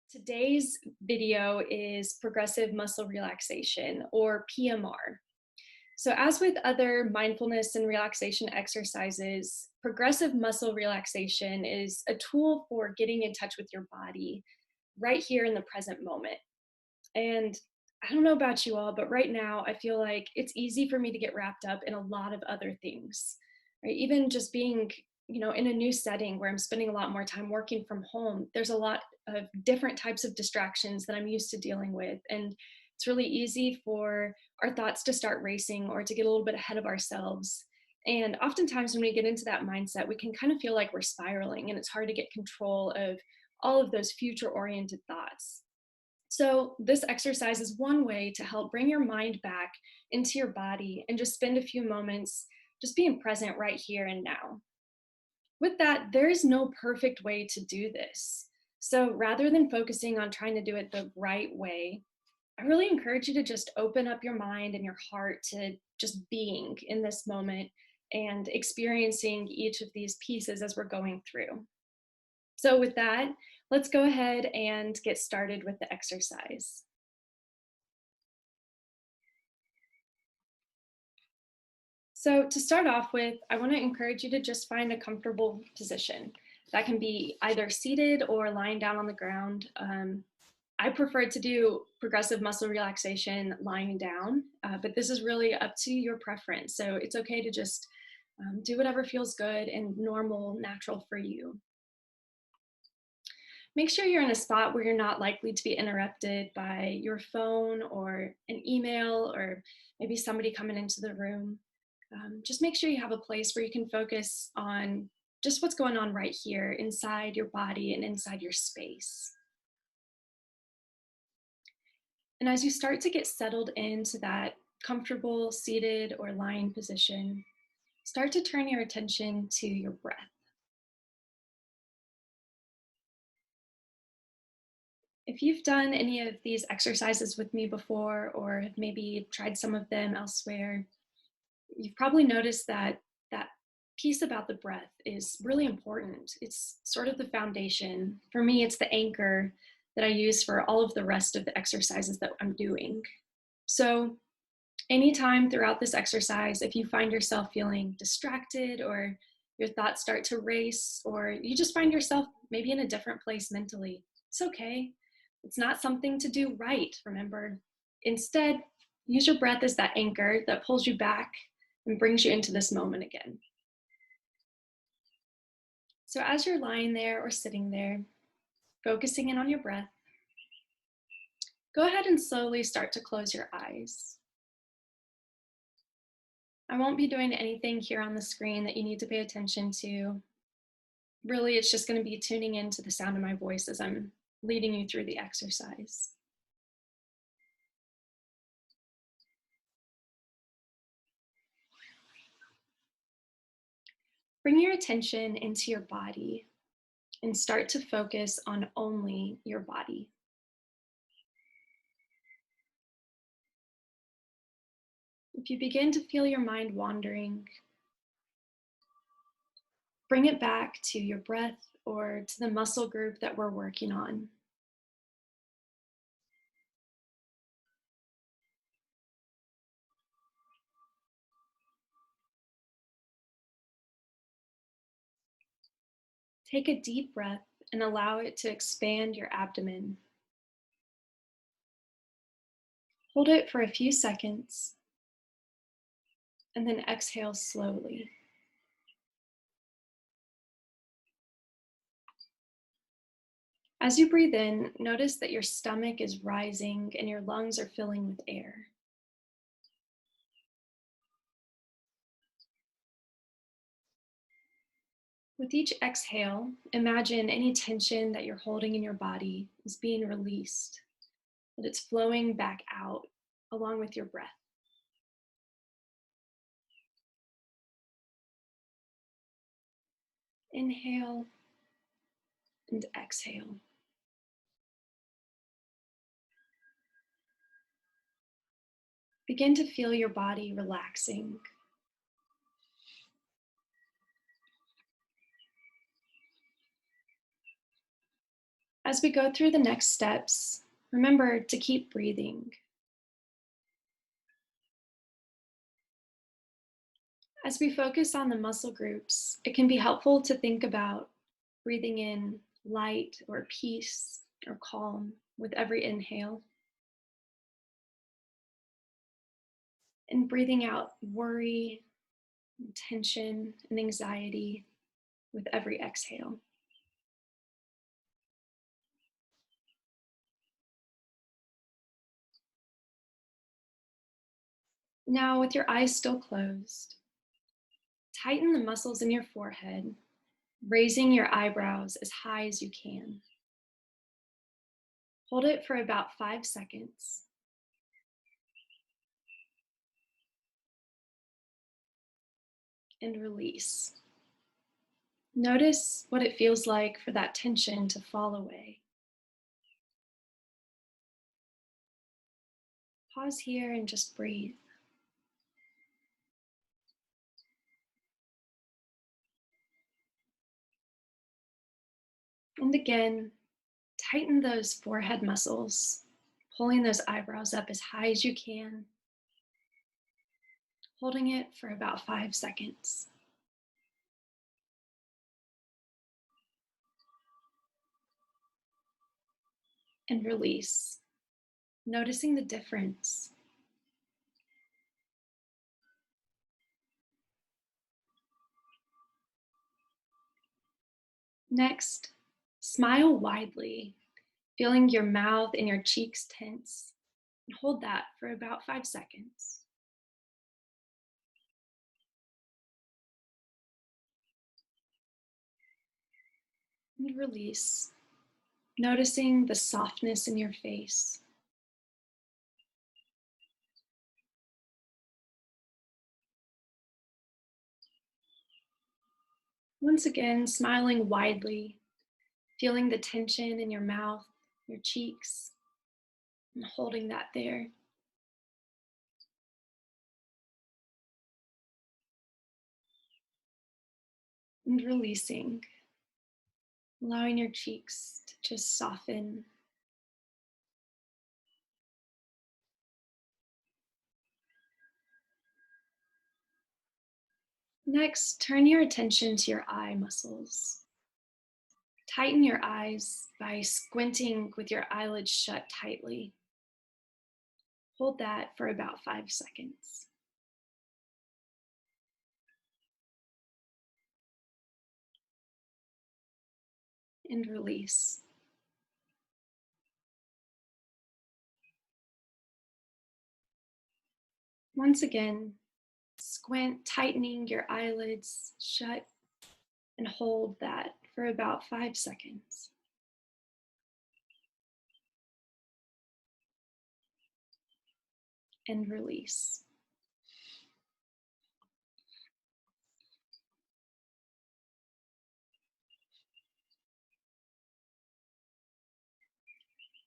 Today's video is progressive muscle relaxation, or PMR. So as with other mindfulness and relaxation exercises, progressive muscle relaxation is a tool for getting in touch with your body right here in the present moment. And I don't know about you all, but right now I feel like it's easy for me to get wrapped up in a lot of other things, right? Even just being, in a new setting where I'm spending a lot more time working from home, there's a lot of different types of distractions that I'm used to dealing with. And it's really easy for our thoughts to start racing or to get a little bit ahead of ourselves. And oftentimes when we get into that mindset, we can kind of feel like we're spiraling and it's hard to get control of all of those future oriented thoughts. So this exercise is one way to help bring your mind back into your body and just spend a few moments just being present right here and now. With that, there is no perfect way to do this. So rather than focusing on trying to do it the right way, I really encourage you to just open up your mind and your heart to just being in this moment and experiencing each of these pieces as we're going through. So with that, let's go ahead and get started with the exercise. So to start off with, I want to encourage you to just find a comfortable position. That can be either seated or lying down on the ground. I prefer to do progressive muscle relaxation lying down, but this is really up to your preference. So it's okay to just do whatever feels good and normal, natural for you. Make sure you're in a spot where you're not likely to be interrupted by your phone or an email or maybe somebody coming into the room. Just make sure you have a place where you can focus on just what's going on right here inside your body and inside your space. And as you start to get settled into that comfortable seated or lying position, start to turn your attention to your breath. If you've done any of these exercises with me before, or have maybe tried some of them elsewhere, you've probably noticed that that piece about the breath is really important. It's sort of the foundation. For me, it's the anchor that I use for all of the rest of the exercises that I'm doing. So anytime throughout this exercise, if you find yourself feeling distracted or your thoughts start to race, or you just find yourself maybe in a different place mentally, it's okay. It's not something to do right, remember. Instead, use your breath as that anchor that pulls you back and brings you into this moment again. So as you're lying there or sitting there, focusing in on your breath, go ahead and slowly start to close your eyes. I won't be doing anything here on the screen that you need to pay attention to. Really, it's just going to be tuning into the sound of my voice as I'm leading you through the exercise. Bring your attention into your body and start to focus on only your body. If you begin to feel your mind wandering, bring it back to your breath or to the muscle group that we're working on. Take a deep breath and allow it to expand your abdomen. Hold it for a few seconds and then exhale slowly. As you breathe in, notice that your stomach is rising and your lungs are filling with air. With each exhale, imagine any tension that you're holding in your body is being released, that it's flowing back out along with your breath. Inhale and exhale. Begin to feel your body relaxing. As we go through the next steps, remember to keep breathing. As we focus on the muscle groups, it can be helpful to think about breathing in light or peace or calm with every inhale, and breathing out worry, and tension, and anxiety with every exhale. Now, with your eyes still closed, tighten the muscles in your forehead, raising your eyebrows as high as you can. Hold it for about 5 seconds and release. Notice what it feels like for that tension to fall away. Pause here and just breathe. And again, tighten those forehead muscles, pulling those eyebrows up as high as you can, holding it for about 5 seconds. And release, noticing the difference. Next, smile widely, feeling your mouth and your cheeks tense, and hold that for about 5 seconds. And release, noticing the softness in your face. Once again, smiling widely, feeling the tension in your mouth, your cheeks, and holding that there. And releasing, allowing your cheeks to just soften. Next, turn your attention to your eye muscles. Tighten your eyes by squinting with your eyelids shut tightly. Hold that for about 5 seconds. And release. Once again, squint, tightening your eyelids shut, and hold that for about 5 seconds. And release.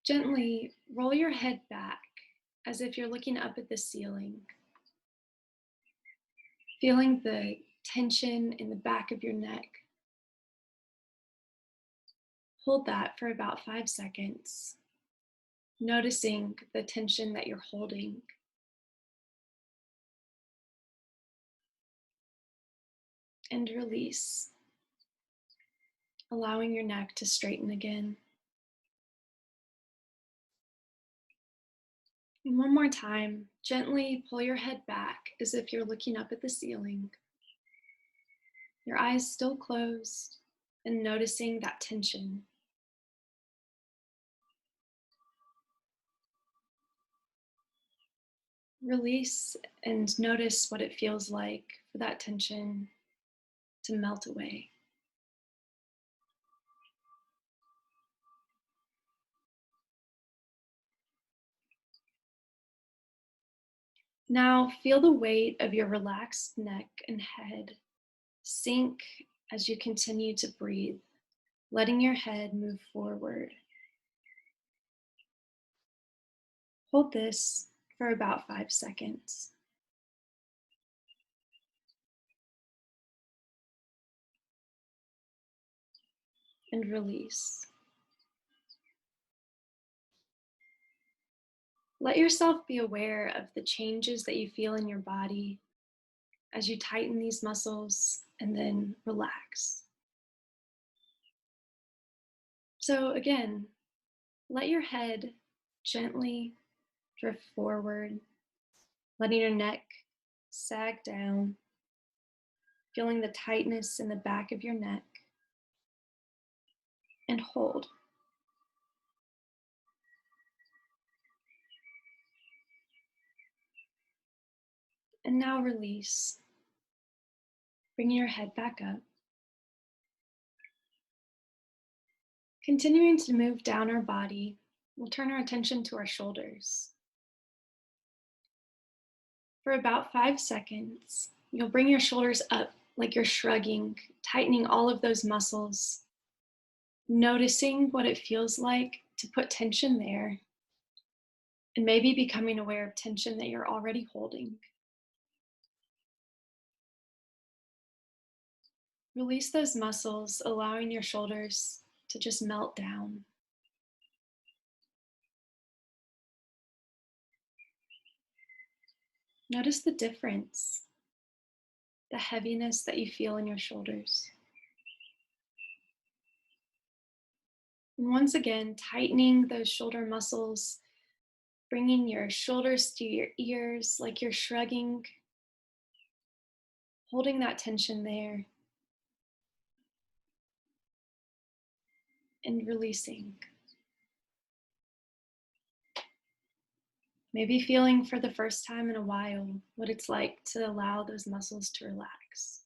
Gently roll your head back as if you're looking up at the ceiling, feeling the tension in the back of your neck. Hold that for about 5 seconds, noticing the tension that you're holding. And release, allowing your neck to straighten again. And one more time, gently pull your head back as if you're looking up at the ceiling. Your eyes still closed and noticing that tension. Release and notice what it feels like for that tension to melt away. Now feel the weight of your relaxed neck and head sink as you continue to breathe, letting your head move forward. Hold this for about 5 seconds. And release. Let yourself be aware of the changes that you feel in your body as you tighten these muscles and then relax. So, again, let your head gently drift forward, letting your neck sag down, feeling the tightness in the back of your neck, and hold. And now release, bringing your head back up. Continuing to move down our body, we'll turn our attention to our shoulders. For about 5 seconds, you'll bring your shoulders up like you're shrugging, tightening all of those muscles, noticing what it feels like to put tension there, and maybe becoming aware of tension that you're already holding. Release those muscles, allowing your shoulders to just melt down. Notice the difference, the heaviness that you feel in your shoulders. And once again, tightening those shoulder muscles, bringing your shoulders to your ears like you're shrugging, holding that tension there, and releasing. Maybe feeling for the first time in a while what it's like to allow those muscles to relax.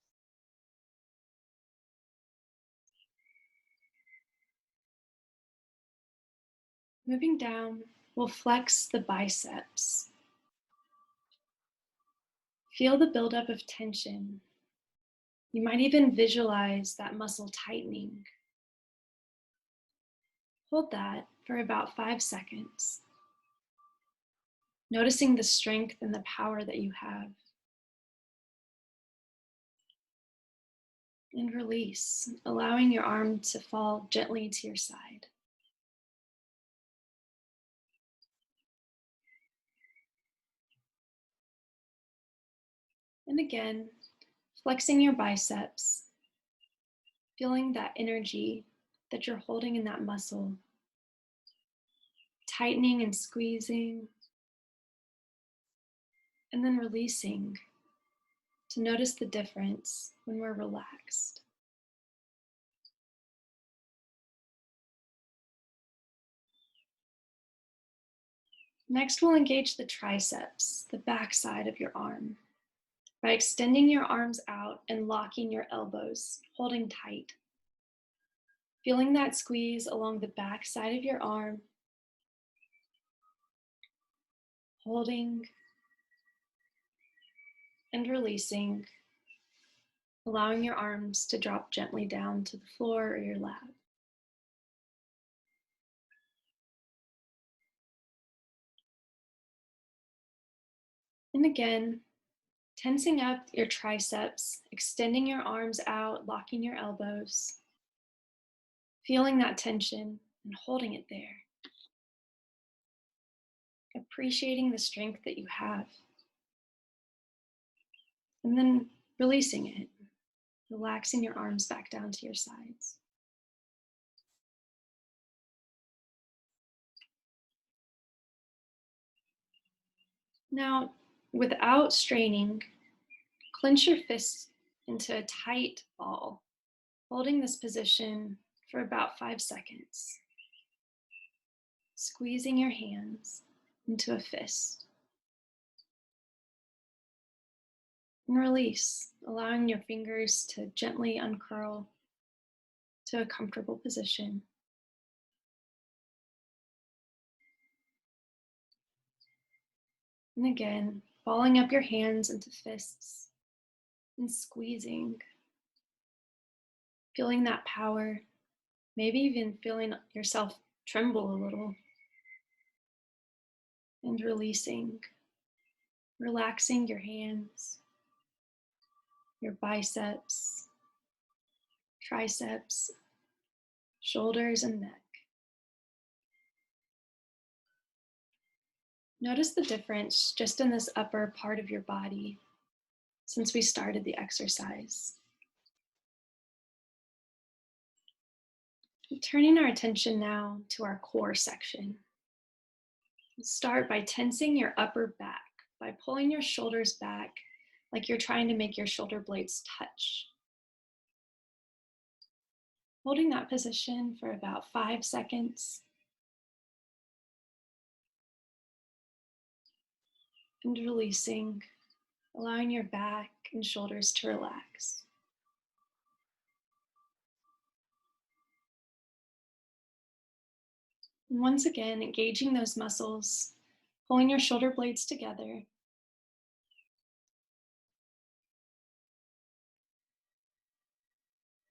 Moving down, we'll flex the biceps. Feel the buildup of tension. You might even visualize that muscle tightening. Hold that for about 5 seconds, noticing the strength and the power that you have. And release, allowing your arm to fall gently to your side. And again, flexing your biceps, feeling that energy that you're holding in that muscle, tightening and squeezing, and then releasing to notice the difference when we're relaxed. Next, we'll engage the triceps, the back side of your arm, by extending your arms out and locking your elbows, holding tight. Feeling that squeeze along the back side of your arm, holding and releasing, allowing your arms to drop gently down to the floor or your lap. And again, tensing up your triceps, extending your arms out, locking your elbows, feeling that tension and holding it there. Appreciating the strength that you have. And then releasing it, relaxing your arms back down to your sides. Now, without straining, clench your fists into a tight ball, holding this position for about 5 seconds. Squeezing your hands into a fist. And release, allowing your fingers to gently uncurl to a comfortable position. And again, balling up your hands into fists and squeezing, feeling that power, maybe even feeling yourself tremble a little. And releasing, relaxing your hands, your biceps, triceps, shoulders, and neck. Notice the difference just in this upper part of your body since we started the exercise. Turning our attention now to our core section. Start by tensing your upper back by pulling your shoulders back like you're trying to make your shoulder blades touch. Holding that position for about 5 seconds. And releasing, allowing your back and shoulders to relax. And once again, engaging those muscles, pulling your shoulder blades together.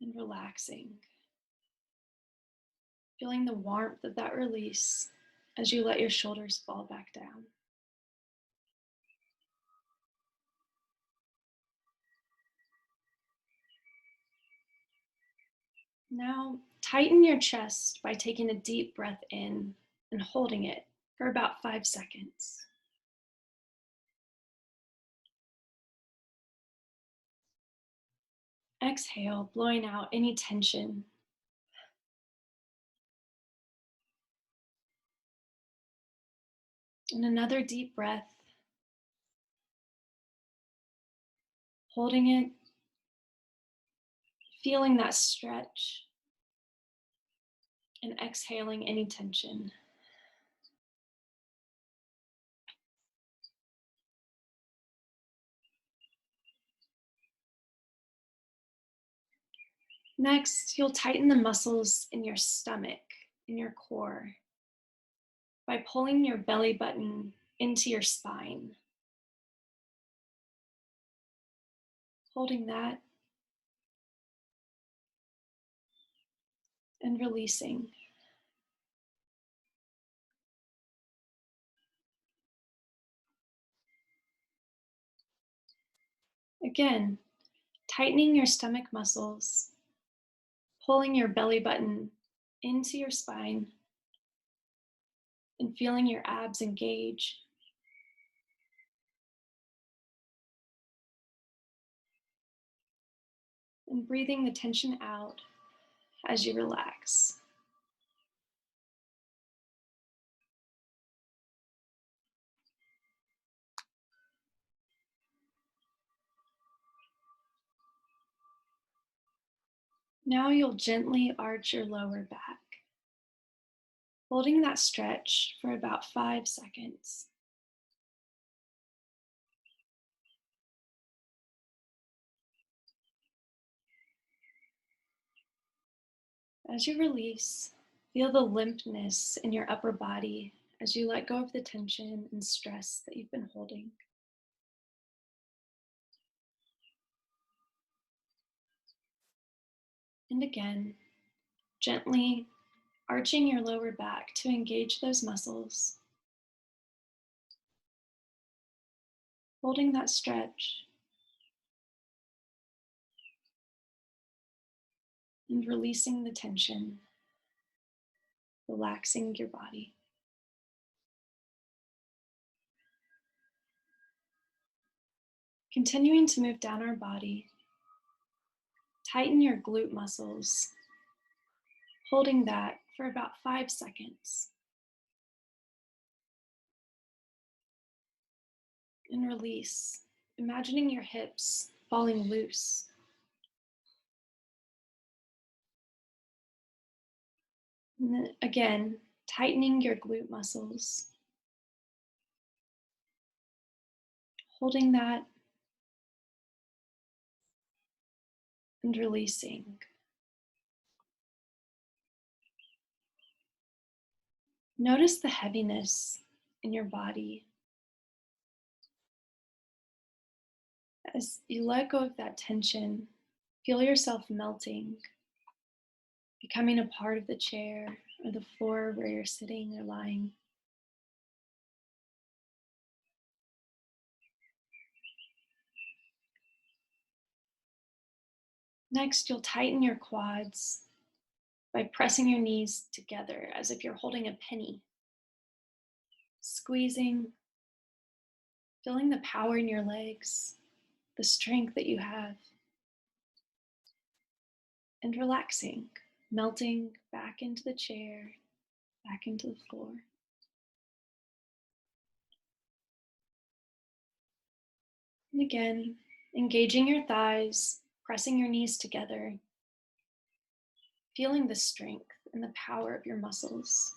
And relaxing. Feeling the warmth of that release as you let your shoulders fall back down. Now, tighten your chest by taking a deep breath in and holding it for about 5 seconds. Exhale, blowing out any tension. And another deep breath, holding it, feeling that stretch, and exhaling any tension. Next, you'll tighten the muscles in your stomach, in your core, by pulling your belly button into your spine. Holding that and releasing. Again, tightening your stomach muscles, pulling your belly button into your spine, and feeling your abs engage. And breathing the tension out as you relax. Now you'll gently arch your lower back, holding that stretch for about 5 seconds. As you release, feel the limpness in your upper body as you let go of the tension and stress that you've been holding. And again, gently arching your lower back to engage those muscles, holding that stretch, and releasing the tension, relaxing your body. Continuing to move down our body, tighten your glute muscles, holding that for about 5 seconds. And release, imagining your hips falling loose. And then again, tightening your glute muscles, holding that and releasing. Notice the heaviness in your body as you let go of that tension. Feel yourself melting, becoming a part of the chair or the floor where you're sitting or lying. Next, you'll tighten your quads by pressing your knees together as if you're holding a penny, squeezing Feeling the power in your legs, the strength that you have, and relaxing, melting back into the chair, back into the floor. And again, engaging your thighs, pressing your knees together, feeling the strength and the power of your muscles,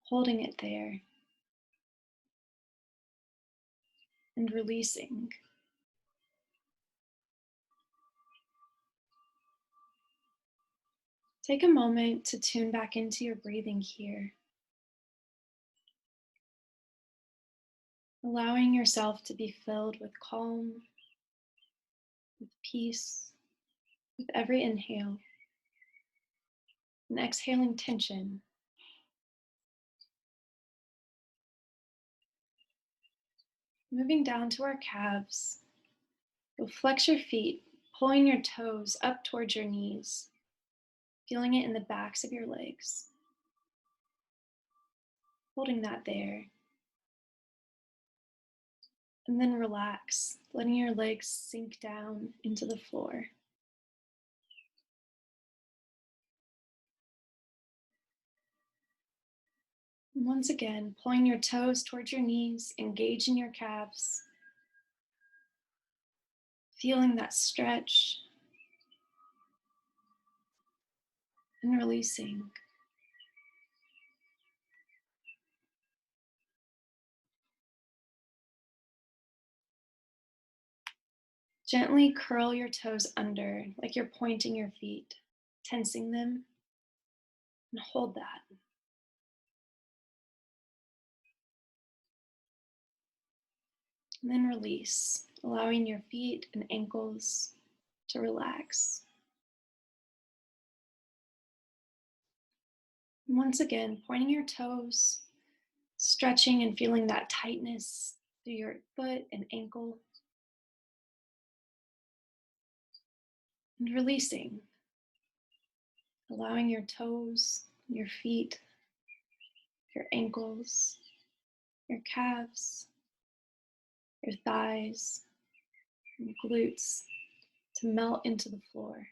holding it there, and releasing. Take a moment to tune back into your breathing here, allowing yourself to be filled with calm, with peace, with every inhale, and exhaling tension. Moving down to our calves, you'll flex your feet, pulling your toes up towards your knees, feeling it in the backs of your legs. Holding that there. And then relax, letting your legs sink down into the floor. And once again, pulling your toes towards your knees, engaging your calves, feeling that stretch, and releasing. Gently curl your toes under like you're pointing your feet, tensing them, and hold that. And then release, allowing your feet and ankles to relax. And once again, pointing your toes, stretching and feeling that tightness through your foot and ankle. And releasing, allowing your toes, your feet, your ankles, your calves, your thighs, and glutes to melt into the floor.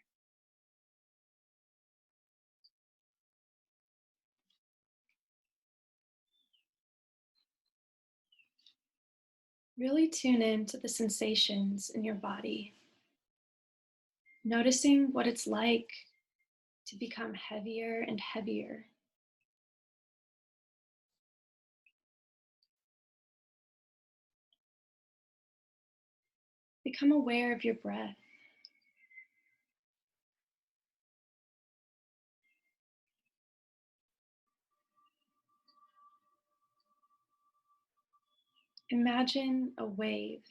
Really tune in to the sensations in your body, noticing what it's like to become heavier and heavier. Become aware of your breath. Imagine a wave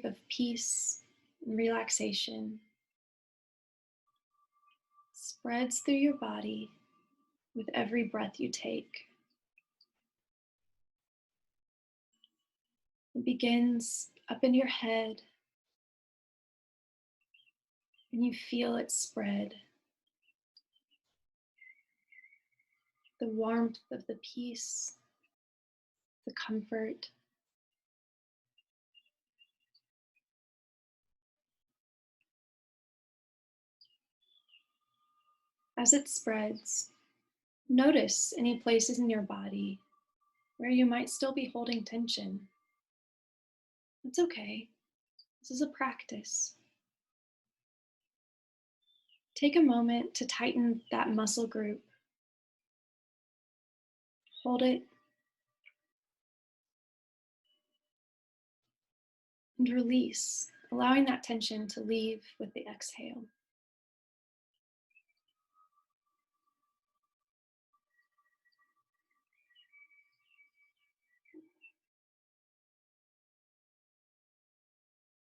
of peace and relaxation spreads through your body with every breath you take. It begins up in your head, and you feel it spread. The warmth of the peace, the comfort. As it spreads, notice any places in your body where you might still be holding tension. It's okay. This is a practice. Take a moment to tighten that muscle group. Hold it and release, allowing that tension to leave with the exhale.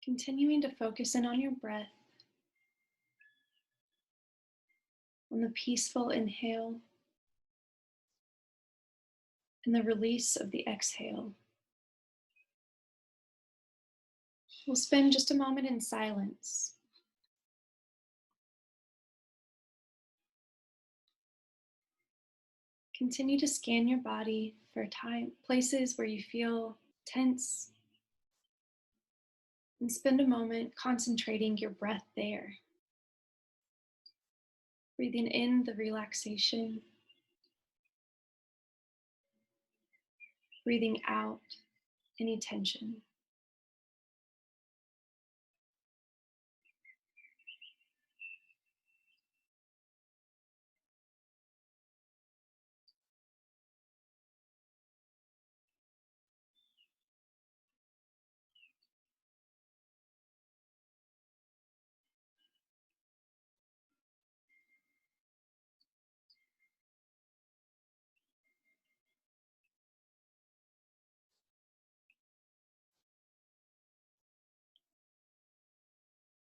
Continuing to focus in on your breath, on the peaceful inhale and the release of the exhale. We'll spend just a moment in silence. Continue to scan your body for or places where you feel tense, and spend a moment concentrating your breath there. Breathing in the relaxation, breathing out any tension.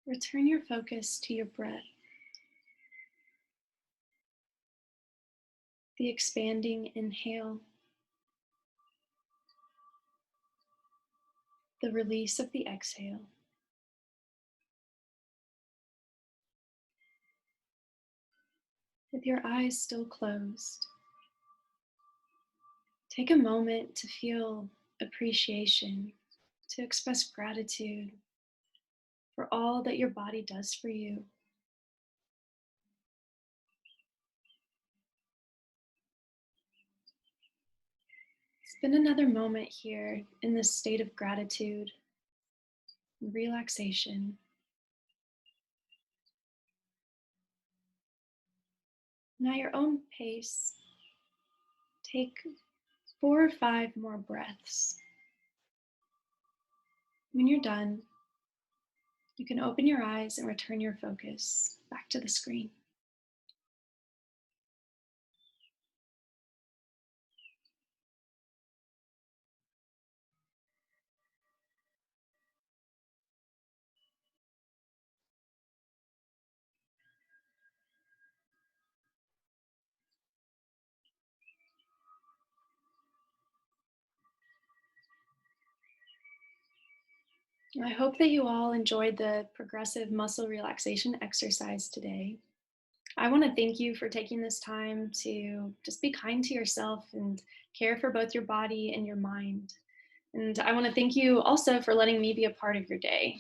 Return your focus to your breath, the expanding inhale, the release of the exhale. With your eyes still closed, take a moment to feel appreciation, to express gratitude for all that your body does for you. Spend another moment here in this state of gratitude and relaxation. Now, your own pace, take 4 or 5 more breaths. When you're done, you can open your eyes and return your focus back to the screen. I hope that you all enjoyed the progressive muscle relaxation exercise today. I want to thank you for taking this time to just be kind to yourself and care for both your body and your mind. And I want to thank you also for letting me be a part of your day.